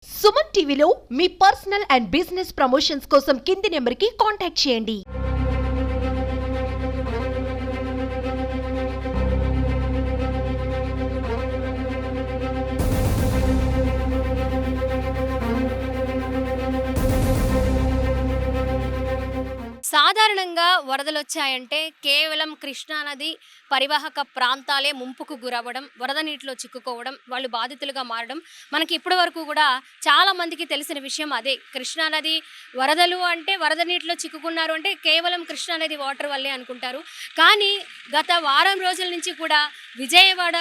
సుమన్ టీవీలో మీ personal and business promotions కోసం కింది నెంబర్కి కాంటాక్ట్ చేయండి. సాధారణంగా వరదలొచ్చాయంటే కేవలం కృష్ణానది పరివాహక ప్రాంతాలే ముంపుకు గురవ్వడం, వరద నీటిలో చిక్కుకోవడం, వాళ్ళు బాధితులుగా మారడం మనకి ఇప్పటి వరకు కూడా చాలా మందికి తెలిసిన విషయం అదే. కృష్ణానది వరదలు అంటే వరద నీటిలో చిక్కుకున్నారు అంటే కేవలం కృష్ణానది వాటర్ వల్లే అనుకుంటారు. కానీ గత వారం రోజుల నుంచి కూడా విజయవాడ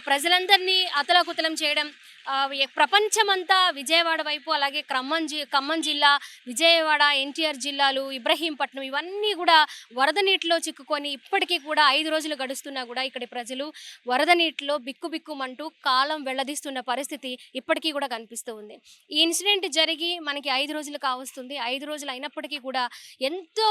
ప్రజలందరినీ అతలాకుతలం చేయడం, ప్రపంచమంతా విజయవాడ వైపు, అలాగే ఖమ్మం జిల్లా, విజయవాడ, ఎన్టీఆర్ జిల్లాలు, ఇబ్రహీంపట్నం ఇవన్నీ కూడా వరద నీటిలో చిక్కుకొని ఇప్పటికీ కూడా 5 రోజులు గడుస్తున్నా కూడా ఇక్కడి ప్రజలు వరద నీటిలో బిక్కుబిక్కుమంటూ కాలం వెళ్లదీస్తున్న పరిస్థితి ఇప్పటికీ కూడా కనిపిస్తూ ఉంది. ఈ ఇన్సిడెంట్ జరిగి మనకి 5 రోజులు కావస్తుంది. 5 రోజులు అయినప్పటికీ కూడా ఎంతో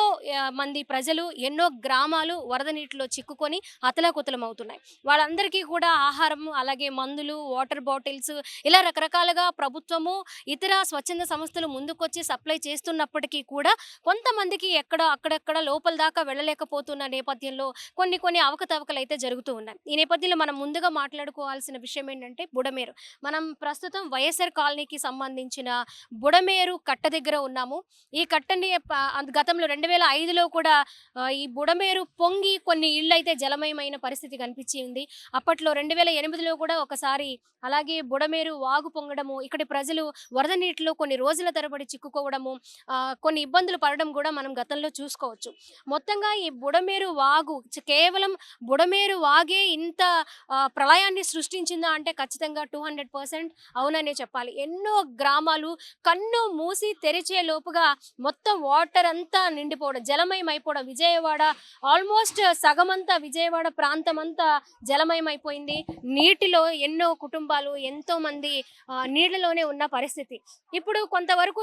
మంది ప్రజలు, ఎన్నో గ్రామాలు వరద నీటిలో చిక్కుకొని అతలాకుతలం అవుతున్నాయి. వాళ్ళందరికీ కూడా ఆహారం, అలాగే మందులు, వాటర్ బాటిల్స్ ఇలా రకరకాలుగా ప్రభుత్వము, ఇతర స్వచ్ఛంద సంస్థలు ముందుకొచ్చి సప్లై చేస్తున్నప్పటికీ కూడా కొంతమందికి అక్కడెక్కడ లోపల దాకా వెళ్ళలేకపోతున్న నేపథ్యంలో కొన్ని అవకతవకలు అయితే జరుగుతూ ఉన్నాయి. ఈ నేపథ్యంలో మనం ముందుగా మాట్లాడుకోవాల్సిన విషయం ఏంటంటే బుడమేరు. మనం ప్రస్తుతం వైఎస్ఆర్ కాలనీకి సంబంధించిన బుడమేరు కట్ట దగ్గర ఉన్నాము. ఈ కట్టని గతంలో 2005లో కూడా ఈ బుడమేరు పొంగి కొన్ని ఇళ్ళు అయితే జలమయమైన పరిస్థితి కనిపించింది. అప్పట్లో 2008లో కూడా ఒకసారి అలాగే బుడమేరు వాగు పొంగడము, ఇక్కడి ప్రజలు వరద నీటిలో కొన్ని రోజుల తరబడి చిక్కుకోవడము, కొన్ని ఇబ్బందులు పడడం కూడా మనం గతంలో చూసుకోవచ్చు. మొత్తంగా ఈ బుడమేరు వాగు కేవలం బుడమేరు వాగే ఇంత ప్రళయాన్ని సృష్టించిందా అంటే ఖచ్చితంగా 200% అవుననే చెప్పాలి. ఎన్నో గ్రామాలు కన్ను మూసి తెరిచే లోపుగా మొత్తం వాటర్ అంతా నిండిపోవడం, జలమయం అయిపోవడం. విజయవాడ ఆల్మోస్ట్ సగమంతా, విజయవాడ ప్రాంతం అంతా జలమయం అయిపోయింది. నీటిలో ఎన్నో కుటుంబాలు, ఎంతో మంది నీళ్ళలోనే ఉన్న పరిస్థితి. ఇప్పుడు కొంతవరకు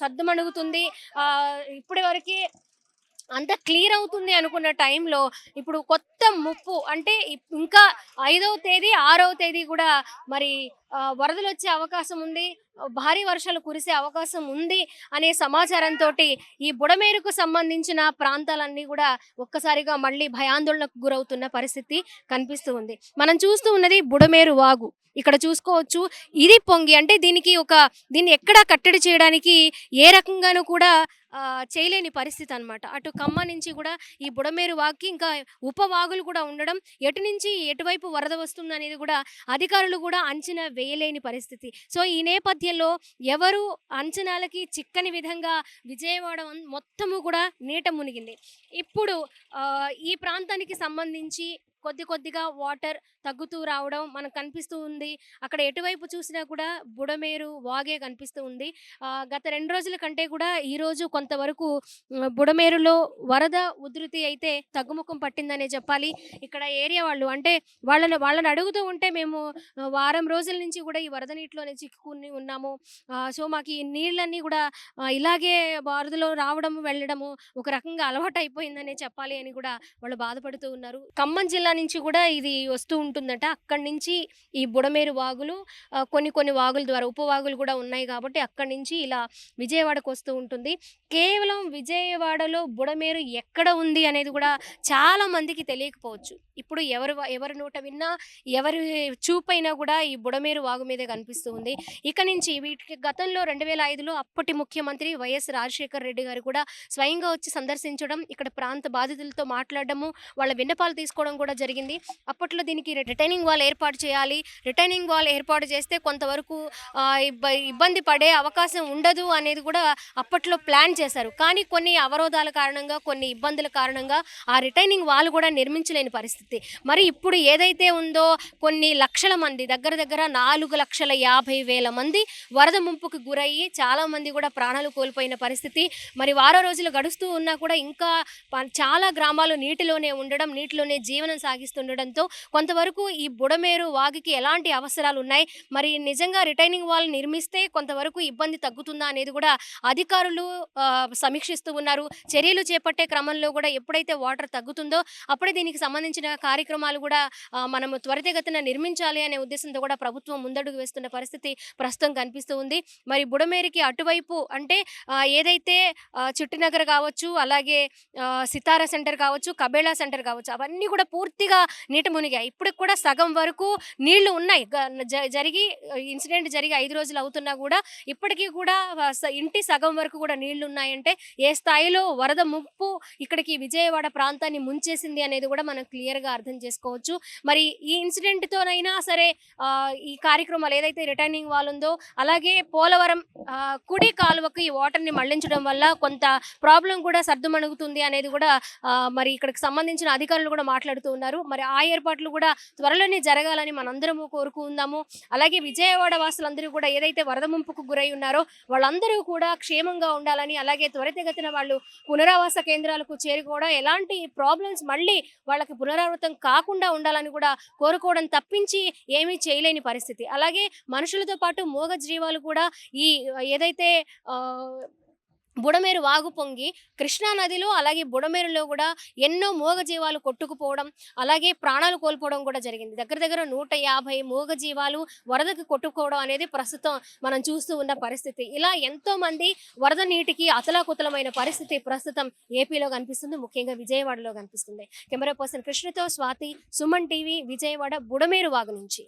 సర్దుమణుగుతుంది. ఇప్పటి వరకే అంత క్లియర్ అవుతుంది అనుకున్న టైంలో ఇప్పుడు కొత్త ముప్పు అంటే ఇంకా 5వ తేదీ 6వ తేదీ కూడా మరి వరదలు వచ్చే అవకాశం ఉంది, భారీ వర్షాలు కురిసే అవకాశం ఉంది అనే సమాచారంతో ఈ బుడమేరుకు సంబంధించిన ప్రాంతాలన్నీ కూడా ఒక్కసారిగా మళ్ళీ భయాందోళనకు గురవుతున్న పరిస్థితి కనిపిస్తూ ఉంది. మనం చూస్తూ ఉన్నది బుడమేరు వాగు. ఇక్కడ చూసుకోవచ్చు, ఇది పొంగి అంటే దీన్ని ఎక్కడా కట్టడి చేయడానికి ఏ రకంగానూ కూడా చేయలేని పరిస్థితి అనమాట. అటు ఖమ్మం నుంచి కూడా ఈ బుడమేరు వాగుకి ఇంకా ఉపవాగులు కూడా ఉండడం, ఎటు నుంచి ఎటువైపు వరద వస్తుంది అనేది కూడా అధికారులు కూడా అంచనా వేయలేని పరిస్థితి. సో ఈ నేపథ్యంలో ఎవరు అంచనాలకి చిక్కని విధంగా విజయవాడ మొత్తము కూడా నీట మునిగింది. ఇప్పుడు ఈ ప్రాంతానికి సంబంధించి కొద్దిగా వాటర్ తగ్గుతూ రావడం మనకు కనిపిస్తూ ఉంది. అక్కడ ఎటువైపు చూసినా కూడా బుడమేరు వాగే కనిపిస్తూ ఉంది. గత 2 రోజుల కంటే కూడా ఈరోజు కొంతవరకు బుడమేరులో వరద ఉధృతి అయితే తగ్గుముఖం పట్టిందనే చెప్పాలి. ఇక్కడ ఏరియా వాళ్ళు అంటే వాళ్ళని అడుగుతూ ఉంటే మేము వారం రోజుల నుంచి కూడా ఈ వరద నీటిలోనే చిక్కుకుని ఉన్నాము. సో మాకు ఈ నీళ్ళన్నీ కూడా ఇలాగే వరదలో రావడం వెళ్ళడము ఒక రకంగా అలవాటు అయిపోయిందనే చెప్పాలి అని కూడా వాళ్ళు బాధపడుతూ ఉన్నారు. ఖమ్మం జిల్లా నుంచి కూడా ఇది వస్తూ ఉంటుందట. అక్కడి నుంచి ఈ బుడమేరు వాగులు కొన్ని వాగుల ద్వారా, ఉపవాగులు కూడా ఉన్నాయి కాబట్టి అక్కడి నుంచి ఇలా విజయవాడకు వస్తూ ఉంటుంది. కేవలం విజయవాడలో బుడమేరు ఎక్కడ ఉంది అనేది కూడా చాలా మందికి తెలియకపోవచ్చు. ఇప్పుడు ఎవరి నోట విన్నా, ఎవరి చూపైనా కూడా ఈ బుడమేరు వాగు మీదే కనిపిస్తూ ఉంది. ఇక నుంచి వీటికి గతంలో 2005లో అప్పటి ముఖ్యమంత్రి వైఎస్ రాజశేఖర్ రెడ్డి గారు కూడా స్వయంగా వచ్చి సందర్శించడం, ఇక్కడ ప్రాంత బాధితులతో మాట్లాడడము, వాళ్ళ విన్నపాలు తీసుకోవడం కూడా జరిగింది. అప్పట్లో దీనికి రిటైనింగ్ వాల్ ఏర్పాటు చేయాలి, రిటైనింగ్ వాల్ ఏర్పాటు చేస్తే కొంతవరకు ఇబ్బంది పడే అవకాశం ఉండదు అనేది కూడా అప్పట్లో ప్లాన్ చేశారు. కానీ కొన్ని అవరోధాల కారణంగా, కొన్ని ఇబ్బందుల కారణంగా ఆ రిటైనింగ్ వాల్ కూడా నిర్మించలేని పరిస్థితి. మరి ఇప్పుడు ఏదైతే ఉందో కొన్ని లక్షల మంది, దగ్గర 4,50,000 మంది వరద ముంపుకు గురయ్యి చాలా మంది కూడా ప్రాణాలు కోల్పోయిన పరిస్థితి. మరి వారం రోజులు గడుస్తూ ఉన్నా కూడా ఇంకా చాలా గ్రామాలు నీటిలోనే ఉండడం, నీటిలోనే జీవనం సాగిస్తుండడంతో కొంతవరకు ఈ బుడమేరు వాగుకి ఎలాంటి అవసరాలు ఉన్నాయి, మరి నిజంగా రిటైనింగ్ వాల్ నిర్మిస్తే కొంతవరకు ఇబ్బంది తగ్గుతుందా అనేది కూడా అధికారులు సమీక్షిస్తూ ఉన్నారు. చర్యలు చేపట్టే క్రమంలో కూడా ఎప్పుడైతే వాటర్ తగ్గుతుందో అప్పుడే దీనికి సంబంధించిన కార్యక్రమాలు కూడా మనము త్వరితగతిన నిర్మించాలి అనే ఉద్దేశంతో కూడా ప్రభుత్వం ముందడుగు వేస్తున్న పరిస్థితి ప్రస్తుతం కనిపిస్తూ ఉంది. మరి బుడమేరుకి అటువైపు అంటే ఏదైతే చిట్టినగర్ కావచ్చు, అలాగే సితారా సెంటర్ కావచ్చు, కబేళా సెంటర్ కావచ్చు, అవన్నీ కూడా పూర్తిగా నీట మునిగాయి. ఇప్పటికి కూడా సగం వరకు నీళ్లు ఉన్నాయి. ఇన్సిడెంట్ జరిగి 5 రోజులు అవుతున్నా కూడా ఇప్పటికీ కూడా ఇంటి సగం వరకు కూడా నీళ్లు ఉన్నాయంటే ఏ స్థాయిలో వరద ముప్పు ఇక్కడికి విజయవాడ ప్రాంతాన్ని ముంచేసింది అనేది కూడా మనం క్లియర్గా అర్థం చేసుకోవచ్చు. మరి ఈ ఇన్సిడెంట్తోనైనా సరే ఈ కార్యక్రమాలు ఏదైతే రిటర్నింగ్ వాల్ ఉందో, అలాగే పోలవరం కుడి కాలువకు ఈ వాటర్ని మళ్లించడం వల్ల కొంత ప్రాబ్లం కూడా సర్దుమణుగుతుంది అనేది కూడా మరి ఇక్కడికి సంబంధించిన అధికారులు కూడా మాట్లాడుతూ ఉన్నారు. మరి ఆ ఏర్పాట్లు కూడా త్వరలోనే జరగాలని మనందరము కోరుకుందాము. అలాగే విజయవాడ వాసులందరూ కూడా ఏదైతే వరద ముంపుకు గురై ఉన్నారో వాళ్ళందరూ కూడా క్షేమంగా ఉండాలని, అలాగే త్వరితగతిన వాళ్ళు పునరావాస కేంద్రాలకు చేరుకోవడం, ఎలాంటి ప్రాబ్లమ్స్ మళ్ళీ వాళ్ళకి పునరావృతం కాకుండా ఉండాలని కూడా కోరుకోవడం తప్పించి ఏమీ చేయలేని పరిస్థితి. అలాగే మనుషులతో పాటు మూగ జీవాలు కూడా ఈ ఏదైతే బుడమేరు వాగు పొంగి కృష్ణా నదిలో అలాగే బుడమేరులో కూడా ఎన్నో మూగజీవాలు కొట్టుకుపోవడం, అలాగే ప్రాణాలు కోల్పోవడం కూడా జరిగింది. దగ్గర 150 మూగజీవాలు వరదకు కొట్టుకోవడం అనేది ప్రస్తుతం మనం చూస్తూ ఉన్న పరిస్థితి. ఇలా ఎంతో మంది వరద నీటికి అతలాకుతలమైన పరిస్థితి ప్రస్తుతం ఏపీలో కనిపిస్తుంది, ముఖ్యంగా విజయవాడలో కనిపిస్తుంది. కెమెరా పర్సన్ కృష్ణతో స్వాతి, సుమన్ టీవీ, విజయవాడ బుడమేరు వాగు నుంచి.